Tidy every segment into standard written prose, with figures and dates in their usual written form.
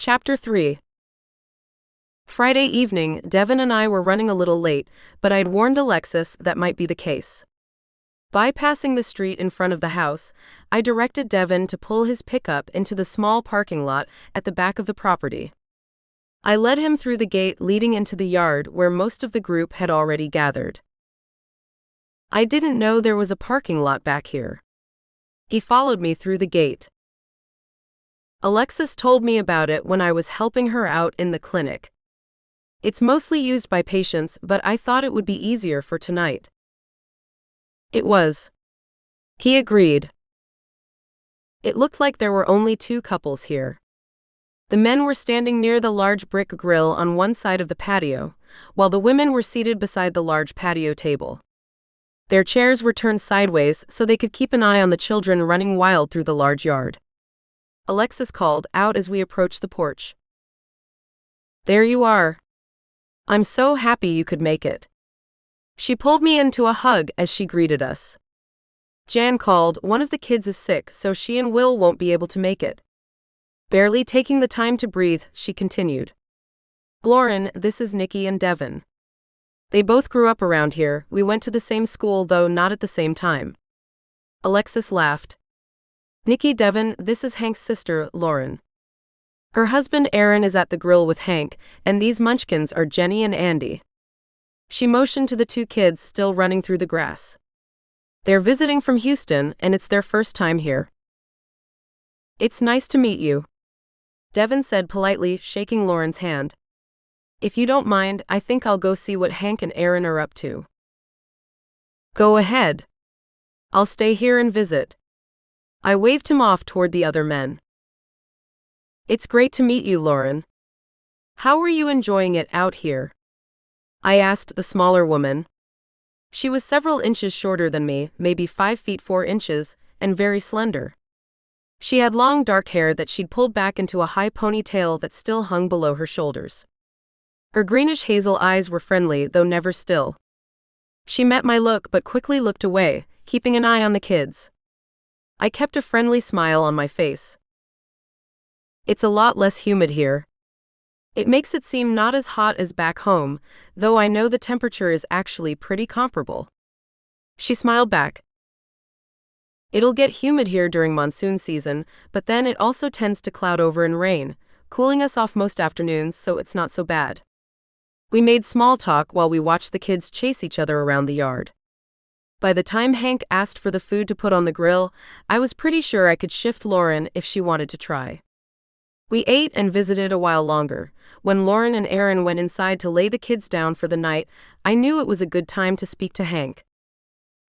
Chapter 3. Friday evening, Devon and I were running a little late, but I'd warned Alexis that might be the case. Bypassing the street in front of the house, I directed Devon to pull his pickup into the small parking lot at the back of the property. I led him through the gate leading into the yard where most of the group had already gathered. I didn't know there was a parking lot back here. He followed me through the gate. Alexis told me about it when I was helping her out in the clinic. It's mostly used by patients, but I thought it would be easier for tonight. It was. He agreed. It looked like there were only two couples here. The men were standing near the large brick grill on one side of the patio, while the women were seated beside the large patio table. Their chairs were turned sideways so they could keep an eye on the children running wild through the large yard. Alexis called out as we approached the porch. "There you are. I'm so happy you could make it." She pulled me into a hug as she greeted us. Jan called, "One of the kids is sick, so she and Will won't be able to make it." Barely taking the time to breathe, she continued. "Lauren, this is Nickie and Devon. They both grew up around here. We went to the same school, though not at the same time." Alexis laughed. "Nickie, Devon, this is Hank's sister, Lauren. Her husband Aaron is at the grill with Hank, and these munchkins are Jenny and Andy." She motioned to the two kids still running through the grass. "They're visiting from Houston, and it's their first time here." "It's nice to meet you," Devon said politely, shaking Lauren's hand. "If you don't mind, I think I'll go see what Hank and Aaron are up to." "Go ahead. I'll stay here and visit." I waved him off toward the other men. "It's great to meet you, Lauren. How are you enjoying it out here?" I asked the smaller woman. She was several inches shorter than me, maybe 5 feet 4 inches, and very slender. She had long dark hair that she'd pulled back into a high ponytail that still hung below her shoulders. Her greenish hazel eyes were friendly, though never still. She met my look but quickly looked away, keeping an eye on the kids. I kept a friendly smile on my face. "It's a lot less humid here. It makes it seem not as hot as back home, though I know the temperature is actually pretty comparable." She smiled back. "It'll get humid here during monsoon season, but then it also tends to cloud over and rain, cooling us off most afternoons, so it's not so bad." We made small talk while we watched the kids chase each other around the yard. By the time Hank asked for the food to put on the grill, I was pretty sure I could shift Lauren if she wanted to try. We ate and visited a while longer. When Lauren and Aaron went inside to lay the kids down for the night, I knew it was a good time to speak to Hank.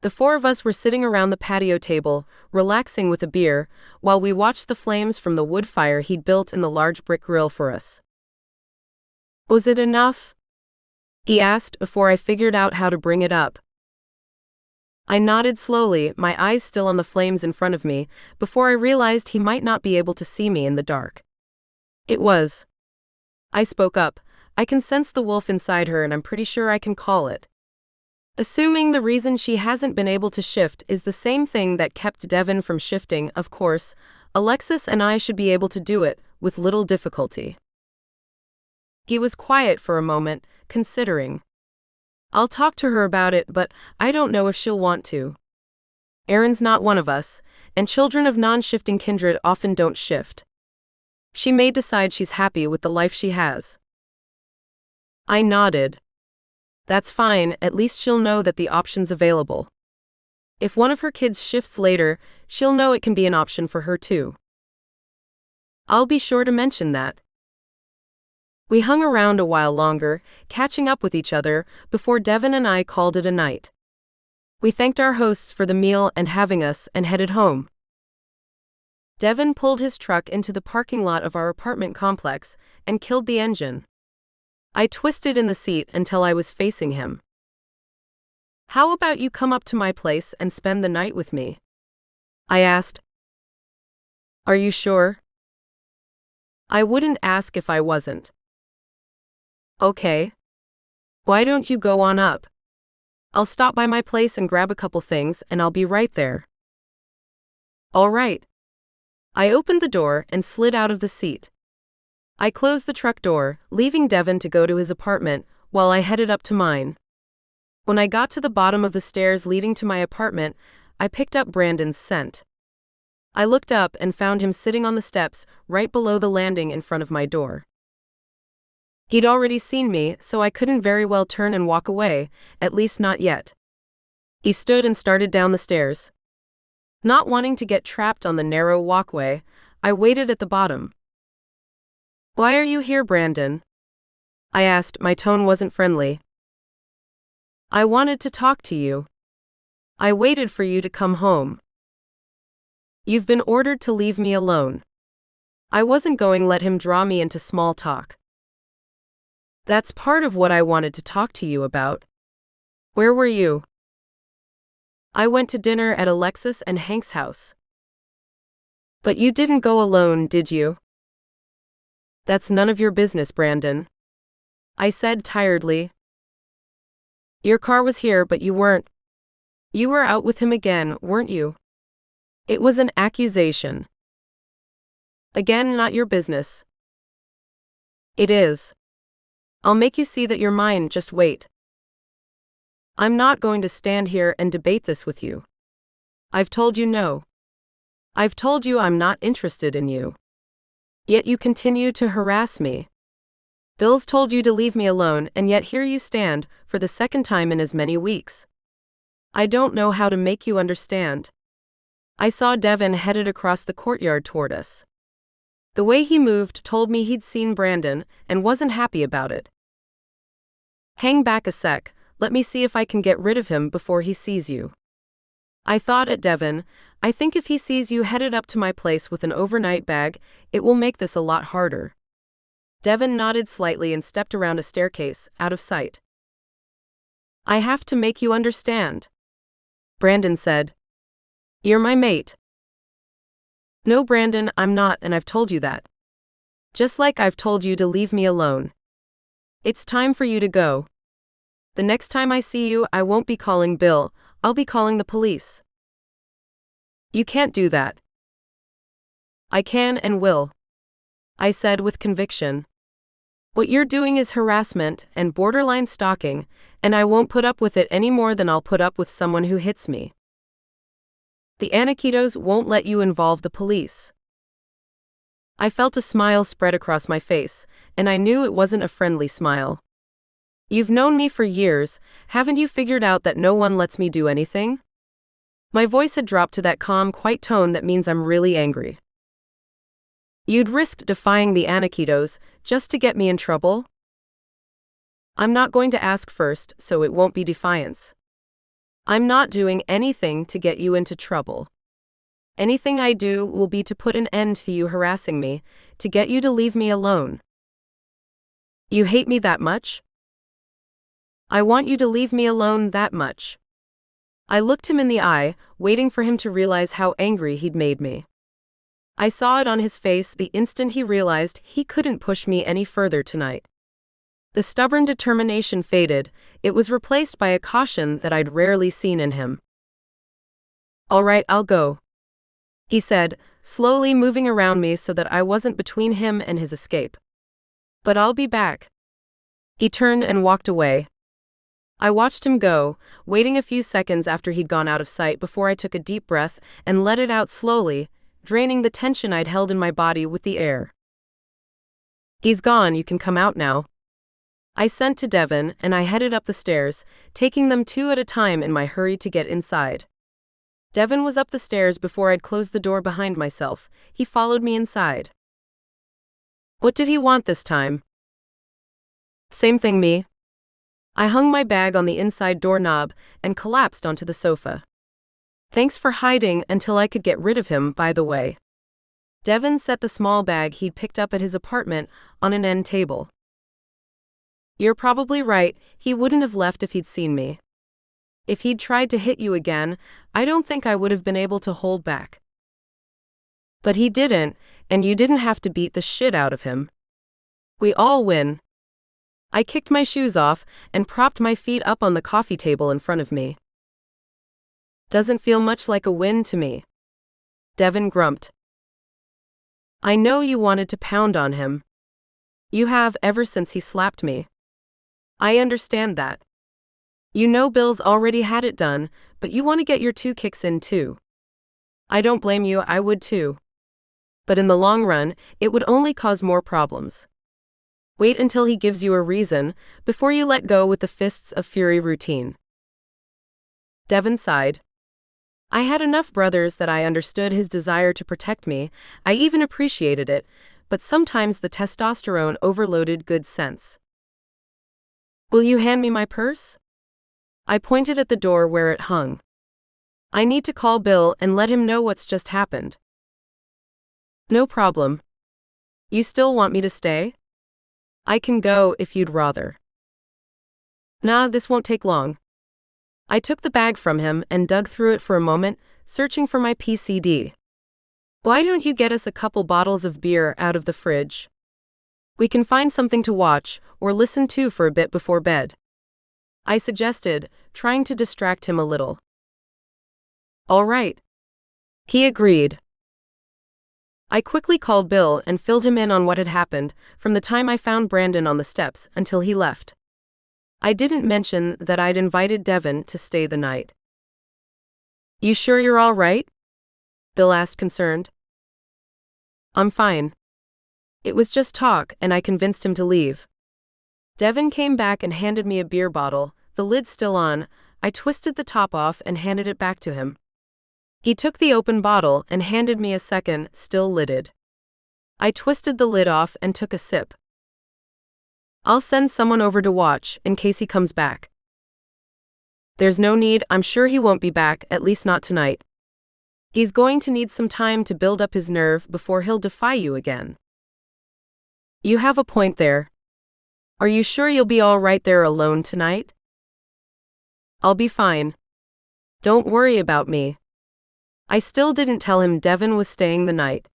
The four of us were sitting around the patio table, relaxing with a beer, while we watched the flames from the wood fire he'd built in the large brick grill for us. "Was it enough?" he asked before I figured out how to bring it up. I nodded slowly, my eyes still on the flames in front of me, before I realized he might not be able to see me in the dark. "It was." I spoke up. I can sense the wolf inside her, and I'm pretty sure I can call it. Assuming the reason she hasn't been able to shift is the same thing that kept Devon from shifting, of course, Alexis and I should be able to do it, with little difficulty. He was quiet for a moment, considering. "I'll talk to her about it, but I don't know if she'll want to. Aaron's not one of us, and children of non-shifting kindred often don't shift. She may decide she's happy with the life she has." I nodded. "That's fine, at least she'll know that the option's available. If one of her kids shifts later, she'll know it can be an option for her too." "I'll be sure to mention that." We hung around a while longer, catching up with each other, before Devon and I called it a night. We thanked our hosts for the meal and having us, and headed home. Devon pulled his truck into the parking lot of our apartment complex and killed the engine. I twisted in the seat until I was facing him. "How about you come up to my place and spend the night with me?" I asked. "Are you sure?" "I wouldn't ask if I wasn't." "Okay. Why don't you go on up? I'll stop by my place and grab a couple things, and I'll be right there." "All right." I opened the door and slid out of the seat. I closed the truck door, leaving Devon to go to his apartment while I headed up to mine. When I got to the bottom of the stairs leading to my apartment, I picked up Brandon's scent. I looked up and found him sitting on the steps right below the landing in front of my door. He'd already seen me, so I couldn't very well turn and walk away, at least not yet. He stood and started down the stairs. Not wanting to get trapped on the narrow walkway, I waited at the bottom. "Why are you here, Brandon?" I asked. My tone wasn't friendly. "I wanted to talk to you. I waited for you to come home. You've been ordered to leave me alone." I wasn't going to let him draw me into small talk. "That's part of what I wanted to talk to you about. Where were you?" "I went to dinner at Alexis and Hank's house." "But you didn't go alone, did you?" "That's none of your business, Brandon," I said tiredly. "Your car was here, but you weren't. You were out with him again, weren't you?" It was an accusation. "Again, not your business." "It is. I'll make you see that you're mine, just wait." "I'm not going to stand here and debate this with you. I've told you no. I've told you I'm not interested in you. Yet you continue to harass me. Bill's told you to leave me alone, and yet here you stand, for the second time in as many weeks. I don't know how to make you understand." I saw Devon headed across the courtyard toward us. The way he moved told me he'd seen Brandon and wasn't happy about it. "Hang back a sec, let me see if I can get rid of him before he sees you." I thought at Devon, "I think if he sees you headed up to my place with an overnight bag, it will make this a lot harder." Devon nodded slightly and stepped around a staircase, out of sight. "I have to make you understand," Brandon said. "You're my mate." "No, Brandon, I'm not, and I've told you that. Just like I've told you to leave me alone. It's time for you to go. The next time I see you, I won't be calling Bill, I'll be calling the police." "You can't do that." "I can and will," I said with conviction. "What you're doing is harassment and borderline stalking, and I won't put up with it any more than I'll put up with someone who hits me. The Aniquitos won't let you involve the police." I felt a smile spread across my face, and I knew it wasn't a friendly smile. "You've known me for years, haven't you figured out that no one lets me do anything?" My voice had dropped to that calm, quiet tone that means I'm really angry. "You'd risk defying the Aniquitos just to get me in trouble?" "I'm not going to ask first, so it won't be defiance. I'm not doing anything to get you into trouble. Anything I do will be to put an end to you harassing me, to get you to leave me alone." "You hate me that much?" "I want you to leave me alone that much." I looked him in the eye, waiting for him to realize how angry he'd made me. I saw it on his face the instant he realized he couldn't push me any further tonight. The stubborn determination faded, it was replaced by a caution that I'd rarely seen in him. "All right, I'll go," he said, slowly moving around me so that I wasn't between him and his escape. "But I'll be back." He turned and walked away. I watched him go, waiting a few seconds after he'd gone out of sight before I took a deep breath and let it out slowly, draining the tension I'd held in my body with the air. "He's gone, you can come out now," I sent to Devon, and I headed up the stairs, taking them two at a time in my hurry to get inside. Devon was up the stairs before I'd closed the door behind myself. He followed me inside. What did he want this time? "Same thing, me." I hung my bag on the inside doorknob and collapsed onto the sofa. "Thanks for hiding until I could get rid of him, by the way." Devon set the small bag he'd picked up at his apartment on an end table. "You're probably right, he wouldn't have left if he'd seen me. If he'd tried to hit you again, I don't think I would have been able to hold back. But he didn't, and you didn't have to beat the shit out of him. We all win." I kicked my shoes off and propped my feet up on the coffee table in front of me. "Doesn't feel much like a win to me," Devon grumped. "I know you wanted to pound on him. You have ever since he slapped me. I understand that. You know Bill's already had it done, but you want to get your 2 kicks in too. I don't blame you, I would too. But in the long run, it would only cause more problems. Wait until he gives you a reason before you let go with the fists of fury routine. Devon sighed. I had enough brothers that I understood his desire to protect me. I even appreciated it, but sometimes the testosterone overloaded good sense. Will you hand me my purse? I pointed at the door where it hung. I need to call Bill and let him know what's just happened. No problem. You still want me to stay? I can go if you'd rather. Nah, this won't take long. I took the bag from him and dug through it for a moment, searching for my PCD. Why don't you get us a couple bottles of beer out of the fridge? We can find something to watch or listen to for a bit before bed. I suggested, trying to distract him a little. All right. He agreed. I quickly called Bill and filled him in on what had happened from the time I found Brandon on the steps until he left. I didn't mention that I'd invited Devon to stay the night. You sure you're all right? Bill asked, concerned. I'm fine. It was just talk, and I convinced him to leave. Devon came back and handed me a beer bottle, the lid still on. I twisted the top off and handed it back to him. He took the open bottle and handed me a second, still lidded. I twisted the lid off and took a sip. I'll send someone over to watch, in case he comes back. There's no need, I'm sure he won't be back, at least not tonight. He's going to need some time to build up his nerve before he'll defy you again. You have a point there. Are you sure you'll be all right there alone tonight? I'll be fine. Don't worry about me. I still didn't tell him Devon was staying the night.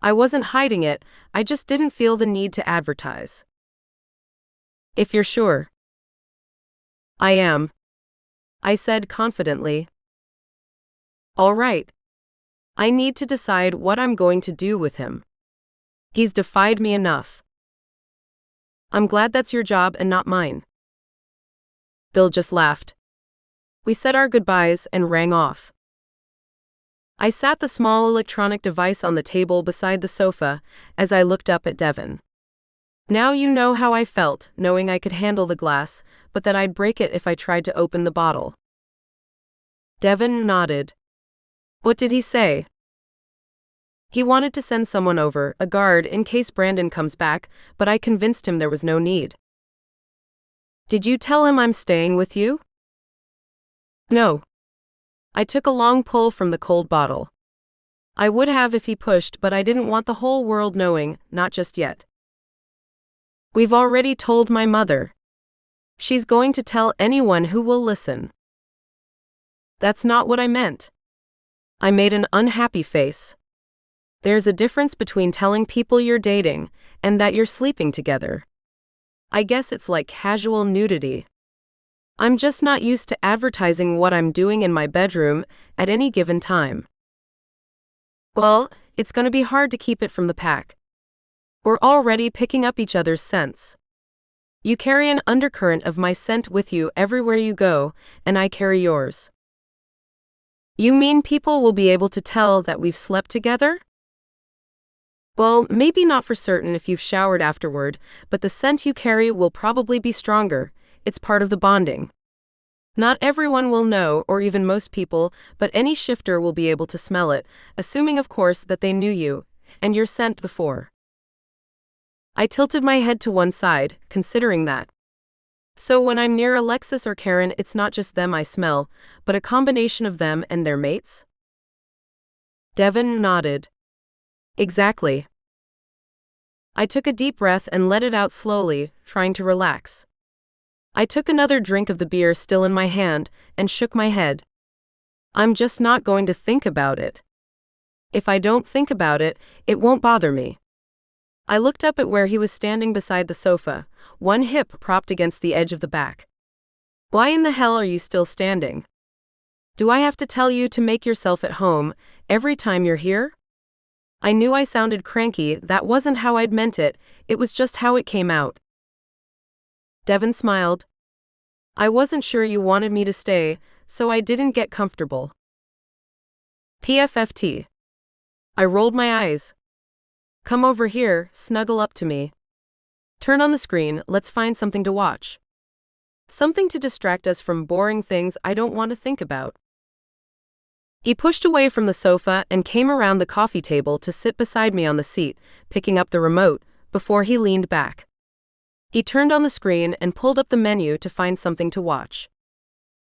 I wasn't hiding it, I just didn't feel the need to advertise. If you're sure. I am. I said confidently. All right. I need to decide what I'm going to do with him. He's defied me enough. I'm glad that's your job and not mine. Bill just laughed. We said our goodbyes and rang off. I sat the small electronic device on the table beside the sofa as I looked up at Devon. Now you know how I felt, knowing I could handle the glass, but that I'd break it if I tried to open the bottle. Devon nodded. What did he say? He wanted to send someone over, a guard, in case Brandon comes back, but I convinced him there was no need. Did you tell him I'm staying with you? No. I took a long pull from the cold bottle. I would have if he pushed, but I didn't want the whole world knowing, not just yet. We've already told my mother. She's going to tell anyone who will listen. That's not what I meant. I made an unhappy face. There's a difference between telling people you're dating and that you're sleeping together. I guess it's like casual nudity. I'm just not used to advertising what I'm doing in my bedroom at any given time. Well, it's going to be hard to keep it from the pack. We're already picking up each other's scents. You carry an undercurrent of my scent with you everywhere you go, and I carry yours. You mean people will be able to tell that we've slept together? Well, maybe not for certain if you've showered afterward, but the scent you carry will probably be stronger. It's part of the bonding. Not everyone will know, or even most people, but any shifter will be able to smell it, assuming of course that they knew you, and your scent before. I tilted my head to one side, considering that. So when I'm near Alexis or Karen, it's not just them I smell, but a combination of them and their mates? Devon nodded. Exactly. I took a deep breath and let it out slowly, trying to relax. I took another drink of the beer still in my hand and shook my head. I'm just not going to think about it. If I don't think about it, it won't bother me. I looked up at where he was standing beside the sofa, one hip propped against the edge of the back. Why in the hell are you still standing? Do I have to tell you to make yourself at home every time you're here? I knew I sounded cranky, that wasn't how I'd meant it, it was just how it came out. Devon smiled. I wasn't sure you wanted me to stay, so I didn't get comfortable. PFFT. I rolled my eyes. Come over here, snuggle up to me. Turn on the screen, let's find something to watch. Something to distract us from boring things I don't want to think about. He pushed away from the sofa and came around the coffee table to sit beside me on the seat, picking up the remote, before he leaned back. He turned on the screen and pulled up the menu to find something to watch.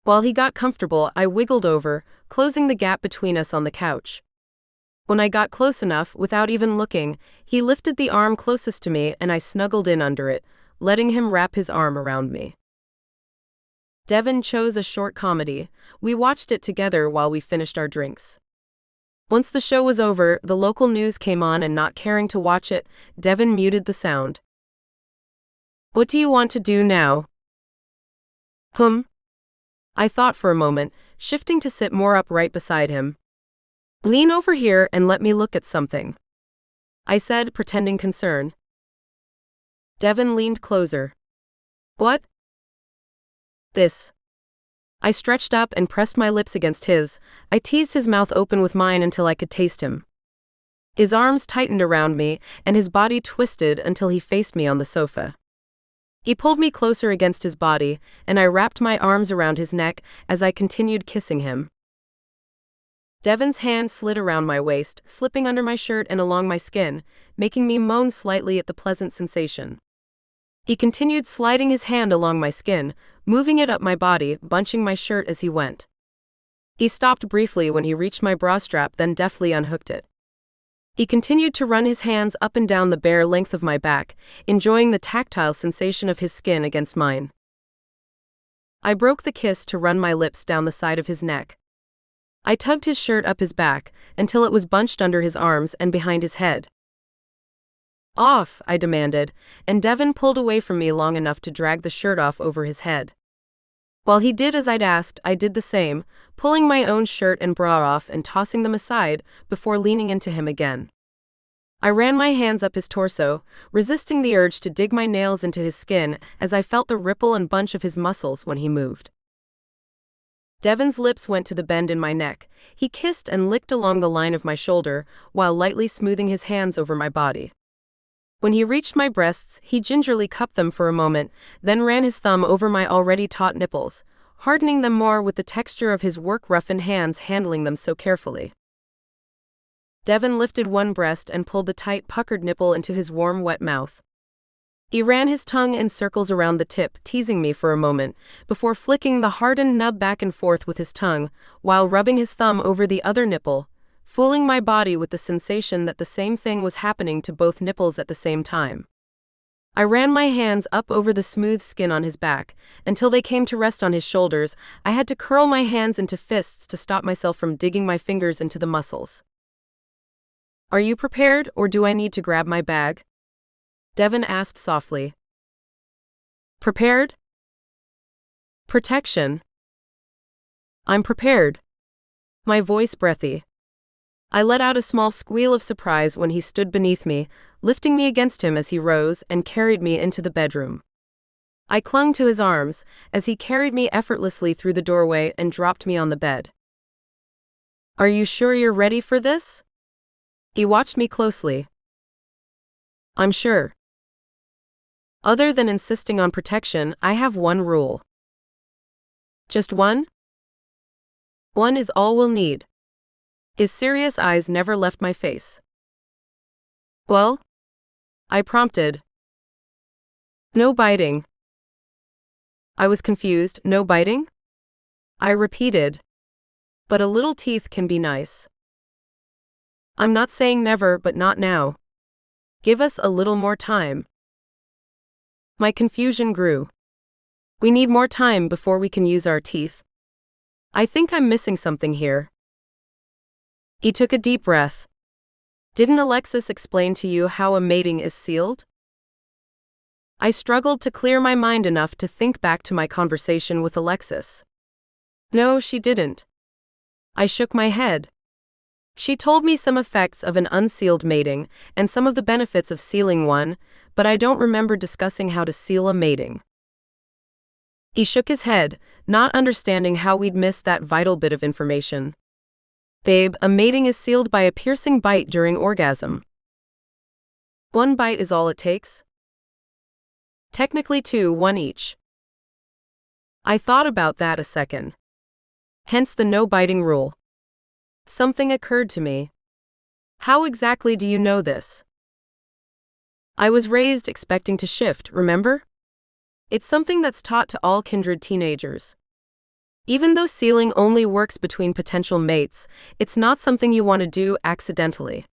While he got comfortable, I wiggled over, closing the gap between us on the couch. When I got close enough, without even looking, he lifted the arm closest to me and I snuggled in under it, letting him wrap his arm around me. Devon chose a short comedy. We watched it together while we finished our drinks. Once the show was over, the local news came on and not caring to watch it, Devon muted the sound. What do you want to do now? I thought for a moment, shifting to sit more upright beside him. Lean over here and let me look at something, I said, pretending concern. Devon leaned closer. What? This. I stretched up and pressed my lips against his. I teased his mouth open with mine until I could taste him. His arms tightened around me, and his body twisted until he faced me on the sofa. He pulled me closer against his body, and I wrapped my arms around his neck as I continued kissing him. Devon's hand slid around my waist, slipping under my shirt and along my skin, making me moan slightly at the pleasant sensation. He continued sliding his hand along my skin, moving it up my body, bunching my shirt as he went. He stopped briefly when he reached my bra strap, then deftly unhooked it. He continued to run his hands up and down the bare length of my back, enjoying the tactile sensation of his skin against mine. I broke the kiss to run my lips down the side of his neck. I tugged his shirt up his back until it was bunched under his arms and behind his head. Off, I demanded, and Devon pulled away from me long enough to drag the shirt off over his head. While he did as I'd asked, I did the same, pulling my own shirt and bra off and tossing them aside before leaning into him again. I ran my hands up his torso, resisting the urge to dig my nails into his skin as I felt the ripple and bunch of his muscles when he moved. Devon's lips went to the bend in my neck. He kissed and licked along the line of my shoulder while lightly smoothing his hands over my body. When he reached my breasts, he gingerly cupped them for a moment, then ran his thumb over my already taut nipples, hardening them more with the texture of his work-roughened hands handling them so carefully. Devon lifted one breast and pulled the tight, puckered nipple into his warm, wet mouth. He ran his tongue in circles around the tip, teasing me for a moment, before flicking the hardened nub back and forth with his tongue, while rubbing his thumb over the other nipple, fooling my body with the sensation that the same thing was happening to both nipples at the same time. I ran my hands up over the smooth skin on his back, until they came to rest on his shoulders. I had to curl my hands into fists to stop myself from digging my fingers into the muscles. Are you prepared, or do I need to grab my bag? Devon asked softly. Prepared? Protection. I'm prepared. My voice breathy. I let out a small squeal of surprise when he stood beneath me, lifting me against him as he rose and carried me into the bedroom. I clung to his arms as he carried me effortlessly through the doorway and dropped me on the bed. Are you sure you're ready for this? He watched me closely. I'm sure. Other than insisting on protection, I have one rule. Just one? One is all we'll need. His serious eyes never left my face. Well? I prompted. No biting. I was confused. No biting? I repeated. But a little teeth can be nice. I'm not saying never, but not now. Give us a little more time. My confusion grew. We need more time before we can use our teeth. I think I'm missing something here. He took a deep breath. Didn't Alexis explain to you how a mating is sealed? I struggled to clear my mind enough to think back to my conversation with Alexis. No, she didn't. I shook my head. She told me some effects of an unsealed mating and some of the benefits of sealing one, but I don't remember discussing how to seal a mating. He shook his head, not understanding how we'd missed that vital bit of information. Babe, a mating is sealed by a piercing bite during orgasm. One bite is all it takes? Technically two, one each. I thought about that a second. Hence the no biting rule. Something occurred to me. How exactly do you know this? I was raised expecting to shift, remember? It's something that's taught to all kindred teenagers. Even though sealing only works between potential mates, it's not something you want to do accidentally.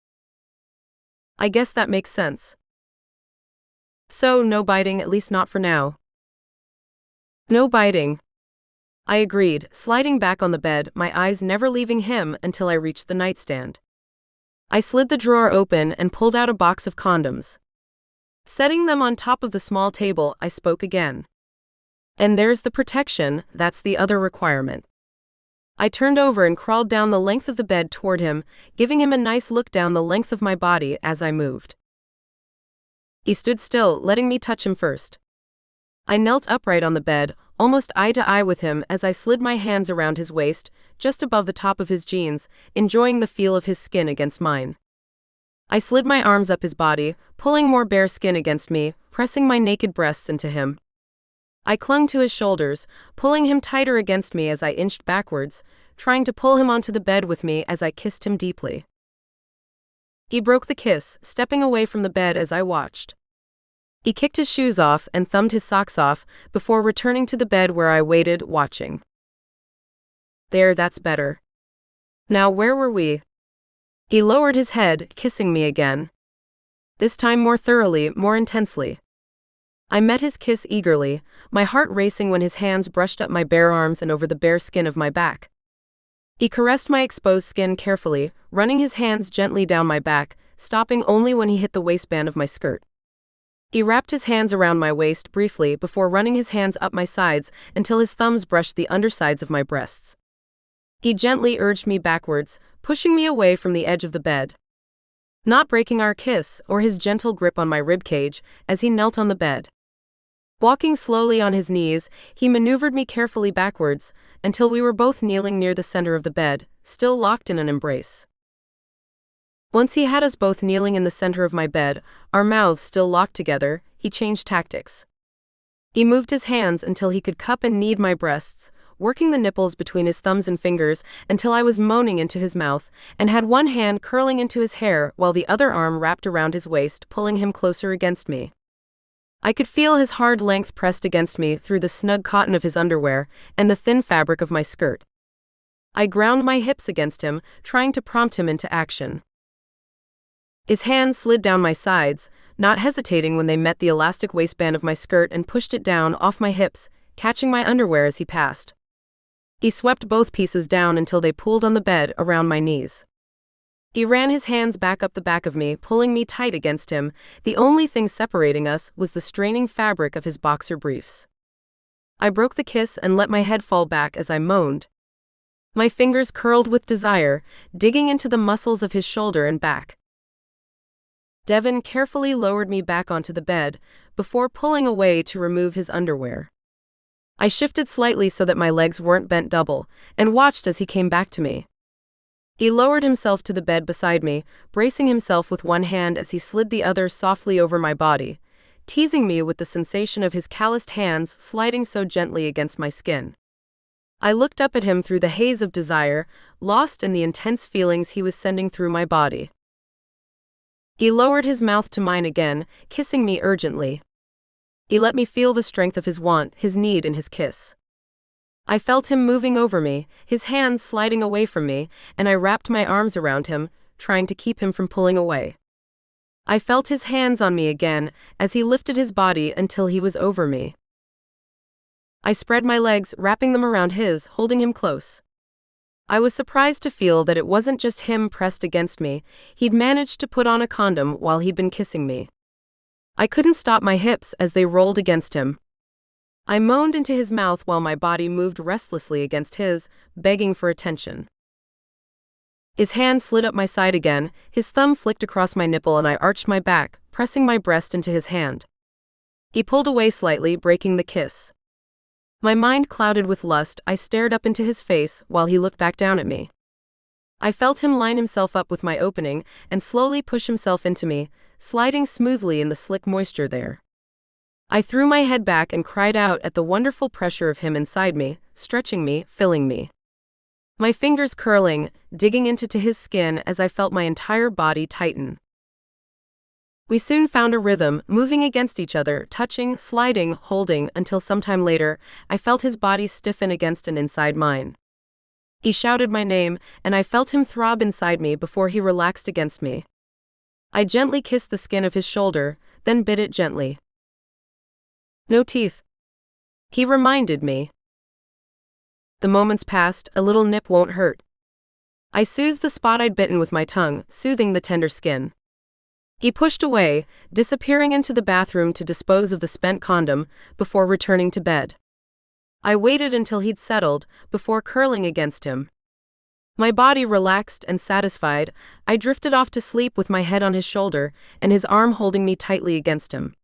I guess that makes sense. So, no biting, at least not for now. No biting. I agreed, sliding back on the bed, my eyes never leaving him until I reached the nightstand. I slid the drawer open and pulled out a box of condoms. Setting them on top of the small table, I spoke again. And there's the protection, that's the other requirement. I turned over and crawled down the length of the bed toward him, giving him a nice look down the length of my body as I moved. He stood still, letting me touch him first. I knelt upright on the bed, almost eye to eye with him as I slid my hands around his waist, just above the top of his jeans, enjoying the feel of his skin against mine. I slid my arms up his body, pulling more bare skin against me, pressing my naked breasts into him. I clung to his shoulders, pulling him tighter against me as I inched backwards, trying to pull him onto the bed with me as I kissed him deeply. He broke the kiss, stepping away from the bed as I watched. He kicked his shoes off and thumbed his socks off before returning to the bed where I waited, watching. There, that's better. Now where were we? He lowered his head, kissing me again. This time more thoroughly, more intensely. I met his kiss eagerly, my heart racing when his hands brushed up my bare arms and over the bare skin of my back. He caressed my exposed skin carefully, running his hands gently down my back, stopping only when he hit the waistband of my skirt. He wrapped his hands around my waist briefly before running his hands up my sides until his thumbs brushed the undersides of my breasts. He gently urged me backwards, pushing me away from the edge of the bed. Not breaking our kiss or his gentle grip on my ribcage as he knelt on the bed. Walking slowly on his knees, he maneuvered me carefully backwards until we were both kneeling near the center of the bed, still locked in an embrace. Once he had us both kneeling in the center of my bed, our mouths still locked together, he changed tactics. He moved his hands until he could cup and knead my breasts, working the nipples between his thumbs and fingers until I was moaning into his mouth, and had one hand curling into his hair while the other arm wrapped around his waist, pulling him closer against me. I could feel his hard length pressed against me through the snug cotton of his underwear and the thin fabric of my skirt. I ground my hips against him, trying to prompt him into action. His hands slid down my sides, not hesitating when they met the elastic waistband of my skirt and pushed it down off my hips, catching my underwear as he passed. He swept both pieces down until they pooled on the bed around my knees. He ran his hands back up the back of me, pulling me tight against him. The only thing separating us was the straining fabric of his boxer briefs. I broke the kiss and let my head fall back as I moaned. My fingers curled with desire, digging into the muscles of his shoulder and back. Devon carefully lowered me back onto the bed before pulling away to remove his underwear. I shifted slightly so that my legs weren't bent double, and watched as he came back to me. He lowered himself to the bed beside me, bracing himself with one hand as he slid the other softly over my body, teasing me with the sensation of his calloused hands sliding so gently against my skin. I looked up at him through the haze of desire, lost in the intense feelings he was sending through my body. He lowered his mouth to mine again, kissing me urgently. He let me feel the strength of his want, his need in his kiss. I felt him moving over me, his hands sliding away from me, and I wrapped my arms around him, trying to keep him from pulling away. I felt his hands on me again as he lifted his body until he was over me. I spread my legs, wrapping them around his, holding him close. I was surprised to feel that it wasn't just him pressed against me. He'd managed to put on a condom while he'd been kissing me. I couldn't stop my hips as they rolled against him. I moaned into his mouth while my body moved restlessly against his, begging for attention. His hand slid up my side again, his thumb flicked across my nipple, and I arched my back, pressing my breast into his hand. He pulled away slightly, breaking the kiss. My mind clouded with lust, I stared up into his face while he looked back down at me. I felt him line himself up with my opening and slowly push himself into me, sliding smoothly in the slick moisture there. I threw my head back and cried out at the wonderful pressure of him inside me, stretching me, filling me. My fingers curling, digging into his skin as I felt my entire body tighten. We soon found a rhythm, moving against each other, touching, sliding, holding, until sometime later, I felt his body stiffen against and inside mine. He shouted my name, and I felt him throb inside me before he relaxed against me. I gently kissed the skin of his shoulder, then bit it gently. No teeth, he reminded me. The moments passed, a little nip won't hurt. I soothed the spot I'd bitten with my tongue, soothing the tender skin. He pushed away, disappearing into the bathroom to dispose of the spent condom before returning to bed. I waited until he'd settled before curling against him. My body relaxed and satisfied, I drifted off to sleep with my head on his shoulder and his arm holding me tightly against him.